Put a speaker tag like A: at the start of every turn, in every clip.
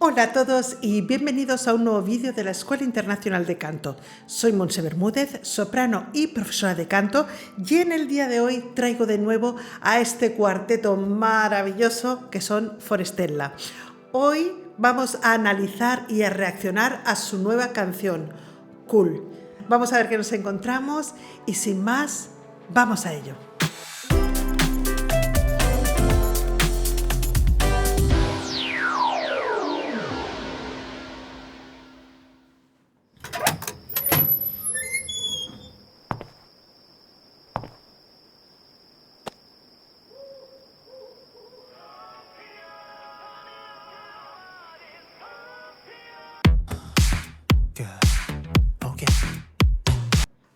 A: Hola a todos y bienvenidos a un nuevo vídeo de la Escuela Internacional de Canto. Soy Montse Bermúdez, soprano y profesora de canto, y en el día de hoy traigo de nuevo a este cuarteto maravilloso que son Forestella. Hoy vamos a analizar y a reaccionar a su nueva canción, Cool. Vamos a ver qué nos encontramos y sin más, vamos a ello.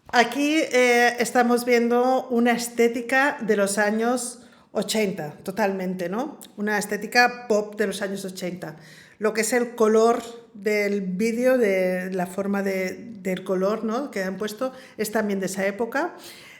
A: Aquí estamos viendo una estética de los años 80, totalmente, ¿no? Una estética pop de los años 80. Lo que es el color del vídeo, de la forma del color, ¿no?, que han puesto, es también de esa época.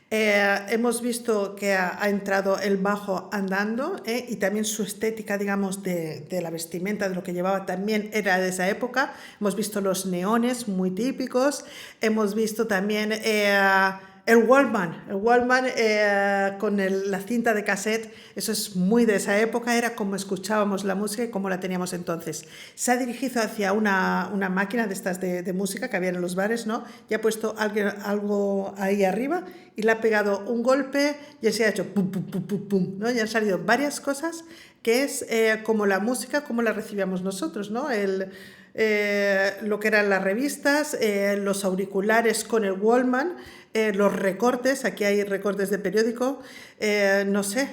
A: Hemos visto que ha entrado el bajo andando y también su estética, digamos, de la vestimenta, de lo que llevaba, también era de esa época. Hemos visto los neones muy típicos, hemos visto también el Walkman con la cinta de cassette. Eso es muy de esa época, era como escuchábamos la música y como la teníamos entonces. Se ha dirigido hacia una máquina de estas de música que había en los bares, ¿no? Y ha puesto algo ahí arriba y le ha pegado un golpe y se ha hecho pum, pum, pum, pum, pum, ¿no? Y han salido varias cosas que es como la música, como la recibíamos nosotros, ¿no? Lo que eran las revistas, los auriculares con el Walkman, los recortes, aquí hay recortes de periódico, no sé,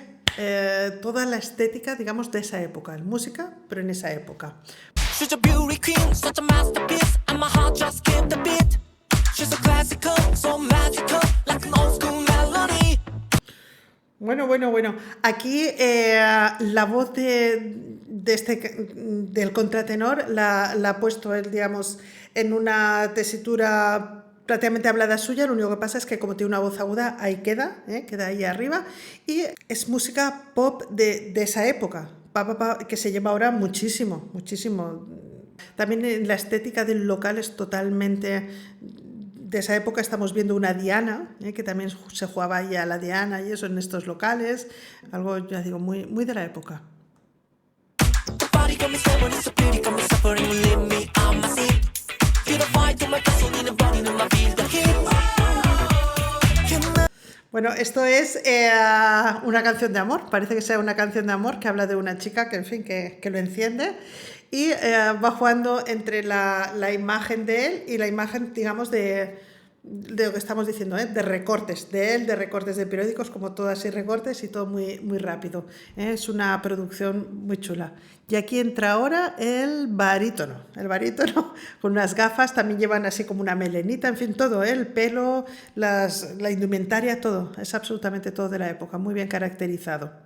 A: toda la estética, digamos, de esa época, música, pero en esa época. Bueno, aquí la voz del contratenor la ha puesto él, digamos, en una tesitura prácticamente hablada suya. Lo único que pasa es que como tiene una voz aguda, ahí queda ahí arriba, y es música pop de esa época, que se lleva ahora muchísimo. También la estética del local es totalmente de esa época. Estamos viendo una diana, que también se jugaba ahí a la diana y eso en estos locales, algo, ya digo, muy de la época. Bueno, esto es una canción de amor, parece que sea una canción de amor que habla de una chica que, en fin, que lo enciende, y va jugando entre la imagen de él y la imagen, digamos, de lo que estamos diciendo, de recortes de él, de recortes de periódicos, como todo así, recortes y todo muy rápido. Es una producción muy chula. Y aquí entra ahora el barítono con unas gafas, también llevan así como una melenita, en fin, todo, el pelo, la indumentaria, todo, es absolutamente todo de la época, muy bien caracterizado.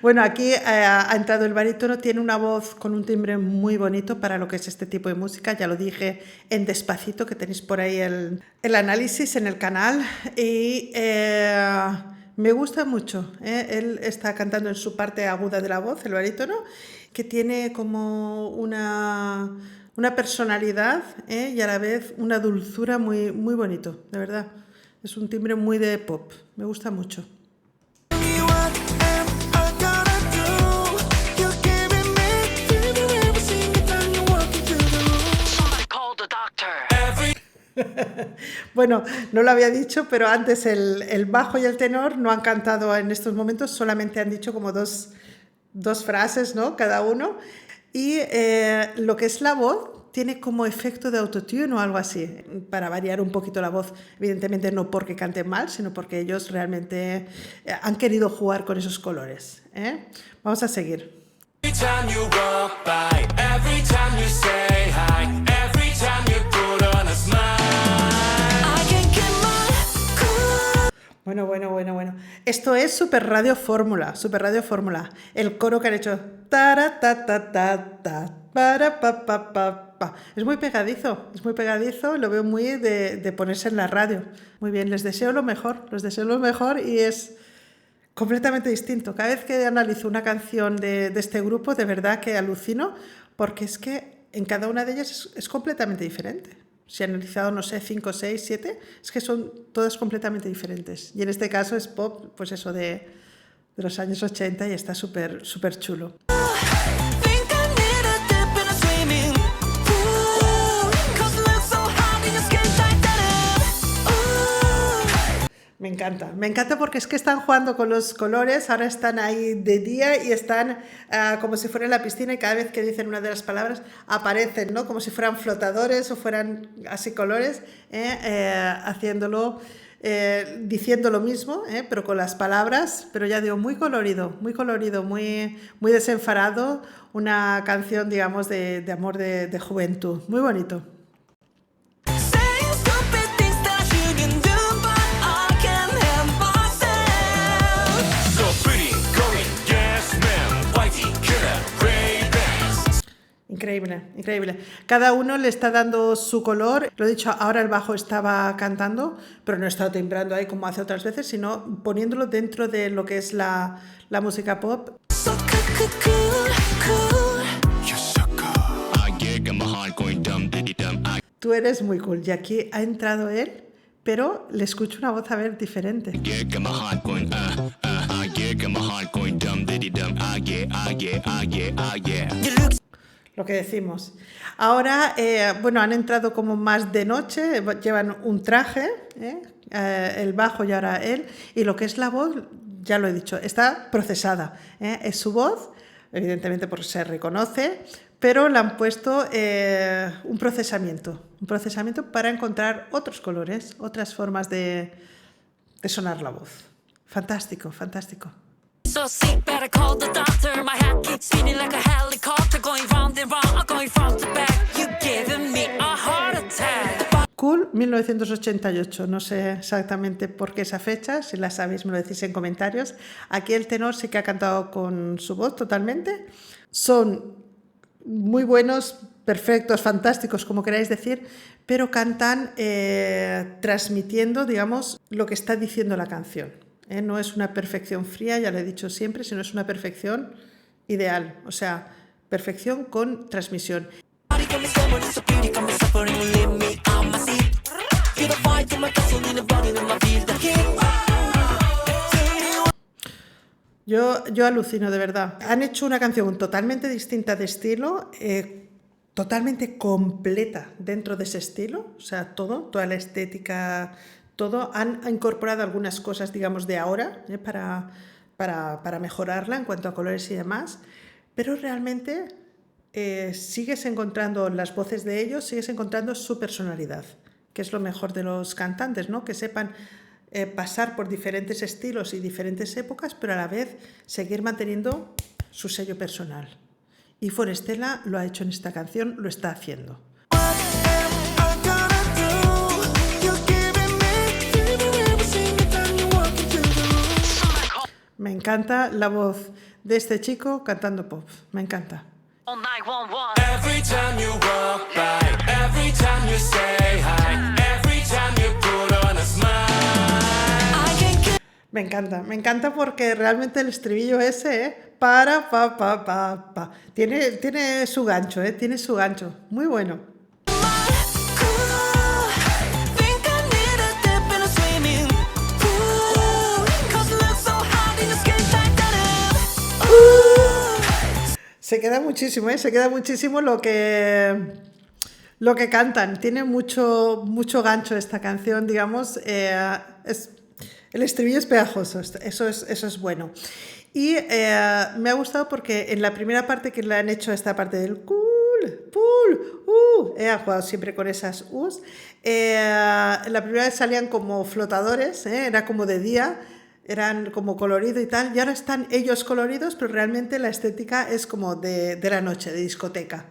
A: Bueno, aquí ha entrado el barítono, tiene una voz con un timbre muy bonito para lo que es este tipo de música. Ya lo dije en Despacito, que tenéis por ahí el análisis en el canal, y me gusta mucho. Él está cantando en su parte aguda de la voz, el barítono, que tiene como una personalidad y a la vez una dulzura muy bonito, de verdad. Es un timbre muy de pop, me gusta mucho. Bueno, no lo había dicho, pero antes el bajo y el tenor no han cantado en estos momentos, solamente han dicho como dos frases, ¿no?, cada uno, y lo que es la voz tiene como efecto de autotune o algo así, para variar un poquito la voz, evidentemente no porque canten mal, sino porque ellos realmente han querido jugar con esos colores, Vamos a seguir. Bueno, bueno, bueno, bueno. Esto es Super Radio Fórmula, Super Radio Fórmula. El coro que han hecho. Tara, ta, ta, ta, ta, para, pa, pa, pa, pa. Es muy pegadizo, lo veo muy de ponerse en la radio. Muy bien, les deseo lo mejor y es completamente distinto. Cada vez que analizo una canción de este grupo, de verdad que alucino, porque es que en cada una de ellas es completamente diferente. Si he analizado, no sé, 5, 6, 7, es que son todas completamente diferentes. Y en este caso es pop, pues eso de los años 80 y está súper, súper chulo. Me encanta porque es que están jugando con los colores, ahora están ahí de día y están como si fueran en la piscina y cada vez que dicen una de las palabras aparecen, ¿no? Como si fueran flotadores o fueran así colores, haciéndolo, diciendo lo mismo, pero con las palabras, pero ya digo, muy colorido, muy desenfadado, una canción, digamos, de amor de juventud, muy bonito. Increíble, increíble. Cada uno le está dando su color. Lo he dicho, ahora el bajo estaba cantando, pero no estaba timbrando ahí como hace otras veces, sino poniéndolo dentro de lo que es la música pop. Tú eres muy cool. Y aquí ha entrado él, pero le escucho una voz a ver diferente. Lo que decimos. Ahora, bueno, han entrado como más de noche, llevan un traje, el bajo y ahora él, y lo que es la voz, ya lo he dicho, está procesada. Es su voz, evidentemente porque se reconoce, pero le han puesto un procesamiento para encontrar otros colores, otras formas de sonar la voz. Fantástico, fantástico. So sick, better call the doctor. My head keeps spinning like a helicopter, going round and round, going front to back. You're giving me a heart attack. Cool, 1988. No sé exactamente por qué esa fecha. Si la sabéis, me lo decís en comentarios. Aquí el tenor sí que ha cantado con su voz totalmente. Son muy buenos, perfectos, fantásticos, como queráis decir, pero cantan transmitiendo, digamos, lo que está diciendo la canción. No es una perfección fría, ya lo he dicho siempre, sino es una perfección ideal, o sea, perfección con transmisión. Yo alucino, de verdad. Han hecho una canción totalmente distinta de estilo, totalmente completa dentro de ese estilo, o sea, toda la estética, todo. Han incorporado algunas cosas, digamos, de ahora, para mejorarla en cuanto a colores y demás, pero realmente sigues encontrando las voces de ellos, sigues encontrando su personalidad, que es lo mejor de los cantantes, ¿no? Que sepan pasar por diferentes estilos y diferentes épocas, pero a la vez seguir manteniendo su sello personal. Y Forestella lo ha hecho en esta canción, lo está haciendo. Me encanta la voz de este chico cantando pop, me encanta. Me encanta porque realmente el estribillo ese, para, pa. Tiene su gancho, tiene su gancho, muy bueno. Se queda muchísimo lo que cantan. Tiene mucho gancho esta canción, digamos. El estribillo es pegajoso, eso es bueno. Y me ha gustado porque en la primera parte que le han hecho esta parte del cool, pull, ha jugado siempre con esas U's. En la primera vez salían como flotadores, era como de día, eran como colorido y tal, y ahora están ellos coloridos, pero realmente la estética es como de la noche, de discoteca.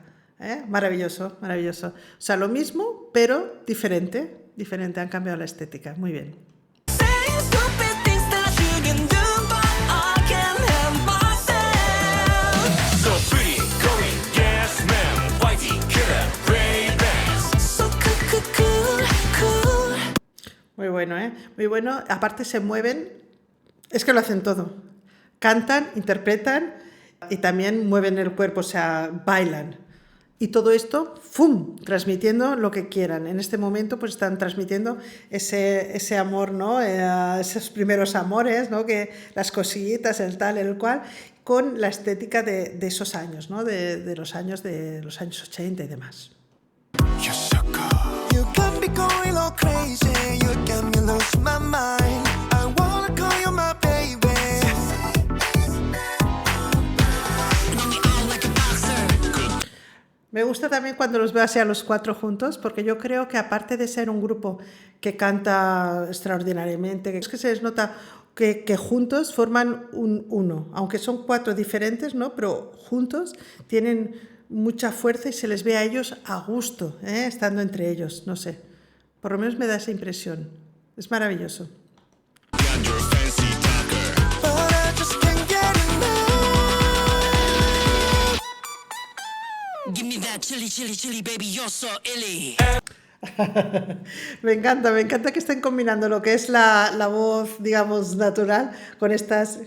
A: Maravilloso. O sea, lo mismo, pero diferente, han cambiado la estética, muy bien.
B: can do, but I can't help myself. So pretty, going, yes ma'am, whitey, killer, Ray-Bans. So cool.
A: Muy bueno, ¿eh? Muy bueno. Aparte se mueven, es que lo hacen todo. Cantan, interpretan y también mueven el cuerpo, o sea, bailan. Y todo esto, ¡fum!, transmitiendo lo que quieran. En este momento pues están transmitiendo ese amor, ¿no? Esos primeros amores, ¿no? Que las cosillitas, el tal, el cual, con la estética de esos años, ¿no? De los años 80 y demás.
B: You're so cool. You got me going all crazy. You got me losing my mind. I wanna call you my baby.
A: Me gusta también cuando los veo así a los cuatro juntos, porque yo creo que aparte de ser un grupo que canta extraordinariamente, es que se les nota que juntos forman un uno, aunque son cuatro diferentes, ¿no? Pero juntos tienen mucha fuerza y se les ve a ellos a gusto, estando entre ellos, no sé. Por lo menos me da esa impresión. Es maravilloso.
B: Give me that chili, baby, you're so illy.
A: Me encanta que estén combinando lo que es la voz, digamos, natural con estas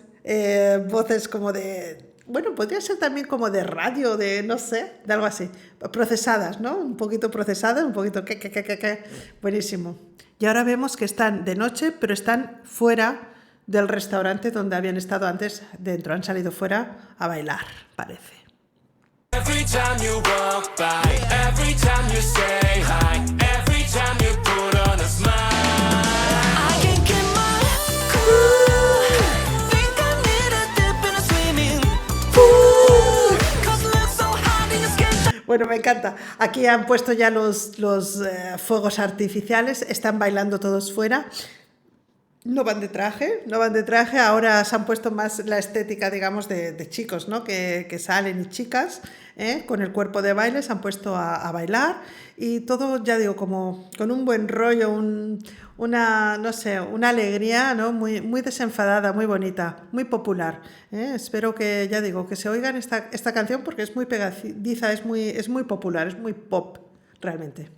A: voces como de... Bueno, podría ser también como de radio, de no sé, de algo así. Procesadas, ¿no? Un poquito procesadas, un poquito que. Buenísimo. Y ahora vemos que están de noche, pero están fuera del restaurante donde habían estado antes dentro. Han salido fuera a bailar, parece.
B: Every time you walk by, every time you say hi, every time you put on a smile, I can't get my cool. Think I need a dip in a swimming pool. 'Cause life's so hot and you can't.
A: Bueno, me encanta. Aquí han puesto ya los fuegos artificiales, están bailando todos fuera. No van de traje, ahora se han puesto más la estética, digamos, de chicos, ¿no? Que salen y chicas, con el cuerpo de baile, se han puesto a bailar y todo, ya digo, como con un buen rollo, una alegría, ¿no? Muy desenfadada, muy bonita, muy popular. Espero que, ya digo, que se oigan esta canción porque es muy pegadiza, es muy popular, es muy pop, realmente.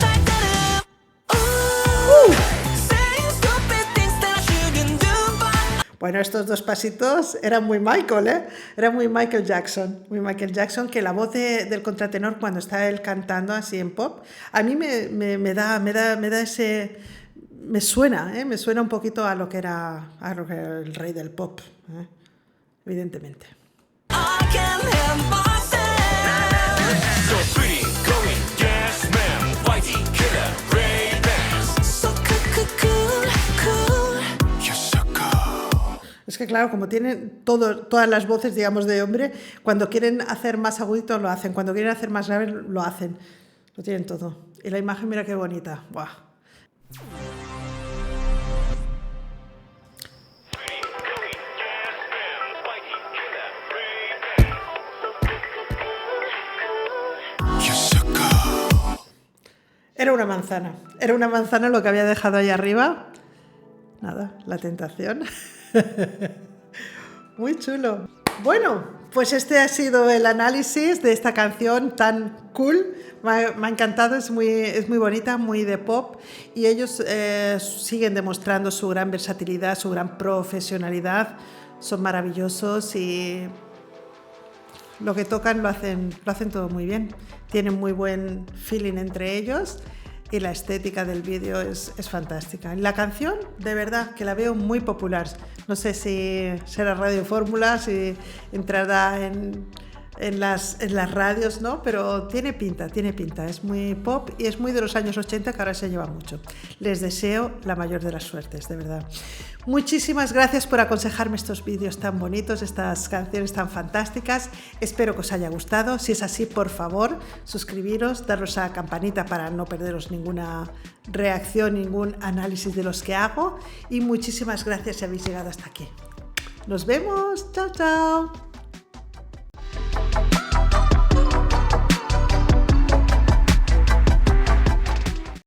A: Bueno, estos dos pasitos eran muy Michael, Era muy Michael Jackson. Muy Michael Jackson, que la voz del contratenor cuando está él cantando así en pop, a mí me da ese... Me suena un poquito a lo que era el rey del pop, evidentemente. Es que claro, como tienen todas las voces, digamos, de hombre, cuando quieren hacer más agudito lo hacen, cuando quieren hacer más grave lo hacen. Lo tienen todo. Y la imagen, mira qué bonita. ¡Buah! Era una manzana lo que había dejado ahí arriba. Nada, la tentación. Muy chulo. Bueno, pues este ha sido el análisis de esta canción tan cool. Me ha encantado, es muy bonita, muy de pop y ellos siguen demostrando su gran versatilidad, su gran profesionalidad. Son maravillosos y lo que tocan lo hacen todo muy bien. Tienen muy buen feeling entre ellos. Y la estética del vídeo es fantástica. La canción, de verdad, que la veo muy popular. No sé si será Radio Fórmula, si entrará en las radios, ¿no? Pero tiene pinta. Es muy pop y es muy de los años 80, que ahora se lleva mucho. Les deseo la mayor de las suertes, de verdad. Muchísimas gracias por aconsejarme estos vídeos tan bonitos, estas canciones tan fantásticas. Espero que os haya gustado. Si es así, por favor, suscribiros, daros a la campanita para no perderos ninguna reacción, ningún análisis de los que hago. Y muchísimas gracias si habéis llegado hasta aquí. Nos vemos. Chao, chao.